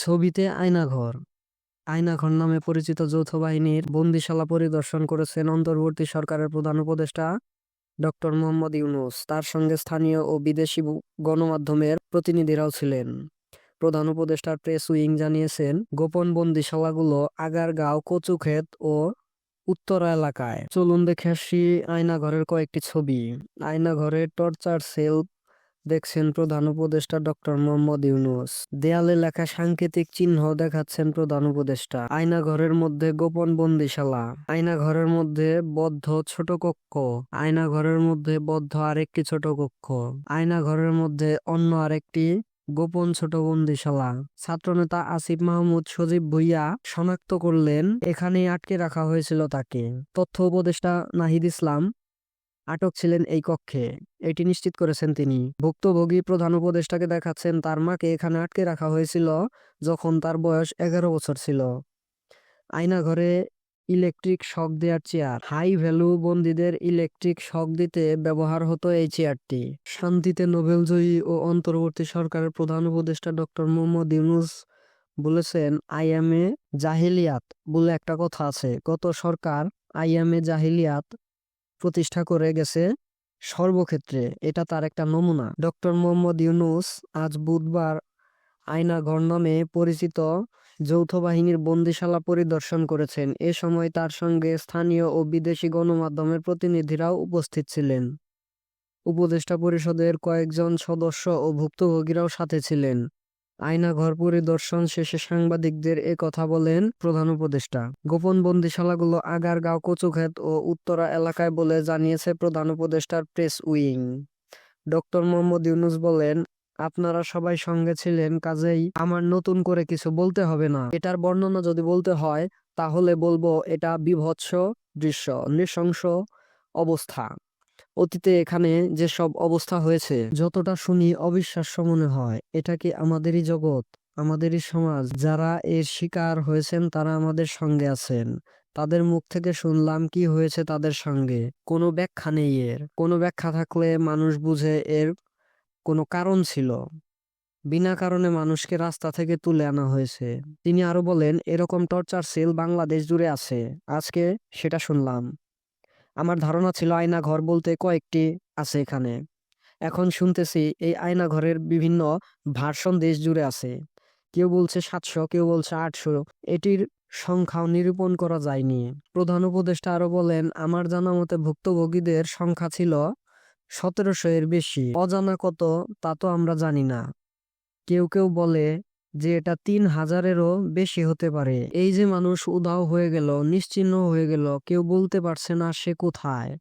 ছবিতে আয়নাঘর আয়নাঘর নামে পরিচিত যৌথ বাহিনীর বন্দিশালা পরিদর্শন করেছেন অন্তর্বর্তী সরকারের প্রধান উপদেষ্টা ডক্টর মোহাম্মদ ইউনূস। তার সঙ্গে স্থানীয় ও বিদেশি গণমাধ্যমের প্রতিনিধিরাও ছিলেন। প্রধান উপদেষ্টার প্রেস উইং জানিয়েছেন, গোপন বন্দিশালাগুলো আগারগাঁও, কচুক্ষেত ও উত্তরা এলাকায়। চলুন দেখে আসি আয়নাঘরের কয়েকটি ছবি। আয়নাঘরের টর্চার সেল দেখছেন প্রধান উপদেষ্টা ডক্টর মোহাম্মদ ইউনূস। দেয়ালে লেখা সাংকেতিক চিহ্ন দেখাচ্ছেন প্রধান উপদেষ্টা। আয়নাঘরের মধ্যে গোপন বন্দিশালা, আয়নাঘরের মধ্যে বদ্ধ ছোট কক্ষ, আয়নাঘরের মধ্যে বদ্ধ আরেকটি ছোট কক্ষ, আয়নাঘরের মধ্যে অন্য আরেকটি গোপন ছোট বন্দিশালা। ছাত্রনেতা আসিফ মাহমুদ সজীব ভুঁইয়া শনাক্ত করলেন, এখানেই আটকে রাখা হয়েছিল তাকে। তথ্য উপদেষ্টা নাহিদ ইসলাম আটক ছিলেন এই কক্ষে, এটি নিশ্চিত করেছেন তিনি। ভুক্তভোগী প্রধান উপদেষ্টাকে দেখাচ্ছেন তার মাকে এখানে আটকে রাখা হয়েছিল যখন তার বয়স 11 বছর ছিল। আয়নাঘরে ইলেকট্রিক শক দেওয়ার চেয়ার, হাই ভ্যালু বন্দীদের ইলেকট্রিক শক দিতে ব্যবহার হতো এই চেয়ারটি। শান্তিতে নোবেলজয়ী ও অন্তর্বর্তী সরকারের প্রধান উপদেষ্টা ডক্টর মোহাম্মদ ইউনূস বলেছেন, আইয়ামে জাহিলিয়াত বলে একটা কথা আছে। গত সরকার আইয়ামে জাহিলিয়াত প্রতিষ্ঠা করে গেছে সর্বক্ষেত্রে, এটা তার একটা নমুনা। ডক্টর মোহাম্মদ ইউনূস আজ বুধবার আয়নাঘর নামে পরিচিত যৌথ বাহিনীর বন্দিশালা পরিদর্শন করেছেন। এ সময় তার সঙ্গে স্থানীয় ও বিদেশি গণমাধ্যমের প্রতিনিধিরাও উপস্থিত ছিলেন। উপদেষ্টা পরিষদের কয়েকজন সদস্য ও ভুক্তভোগীরাও সাথে ছিলেন। আয়নাঘর পরিদর্শন শেষে সাংবাদিকদের এ কথা বলেন প্রধান উপদেষ্টা। গোপন বন্দিশালাগুলো আগারগাঁও, কচুক্ষেত ও উত্তরা এলাকায় বলে জানিয়েছে প্রধান উপদেষ্টার press wing. Doctor Mohammad Yunus বলেন, আপনারা সবাই সঙ্গে ছিলেন, কাজেই আমার নতুন করে কিছু বলতে হবে না। এটার বর্ণনা যদি বলতে হয় তাহলে বলবো এটা বীভৎস দৃশ্য, নৃশংস অবস্থা। অতীতে এখানে যেসব অবস্থা হয়েছে যতটা শুনি অবিশ্বাস্য মনে হয়। এটা কি আমাদেরই জগৎ, আমাদেরই সমাজ? যারা এর শিকার হয়েছেন তারা আমাদের সঙ্গে আছেন। তাদের মুখ থেকে শুনলাম কি হয়েছে তাদের সঙ্গে। কোনো ব্যাখ্যা নেই এর। কোনো ব্যাখ্যা থাকলে মানুষ বুঝে এর কোনো কারণ ছিল। বিনা কারণে মানুষকে রাস্তা থেকে তুলে আনা হয়েছে। তিনি আরো বলেন, এরকম টর্চার সেল বাংলাদেশ জুড়ে আছে, আজকে সেটা শুনলাম। আমার ধারণা ছিল আয়নাঘর বলতে কয়েকটি আছে এখানে। এখন শুনতেছি এই আয়নাঘরের বিভিন্ন ভার্সন দেশ জুড়ে আছে। কেউ বলছে 700, কেউ বলছে 800। এটির সংখ্যাও নিরূপণ করা যায়নি। প্রধান উপদেষ্টা আরো বলেন, আমার জানা মতে ভুক্তভোগীদের সংখ্যা ছিল 1700 এর বেশি। অজানা কত তা তো আমরা জানি না। কেউ কেউ বলে যে এটা 3000-এরও বেশি হতে পারে। এই যে মানুষ উধাও হয়ে গেল, নিশ্চিহ্ন হয়ে গেল, কেউ বলতে পারছে না সে কোথায়।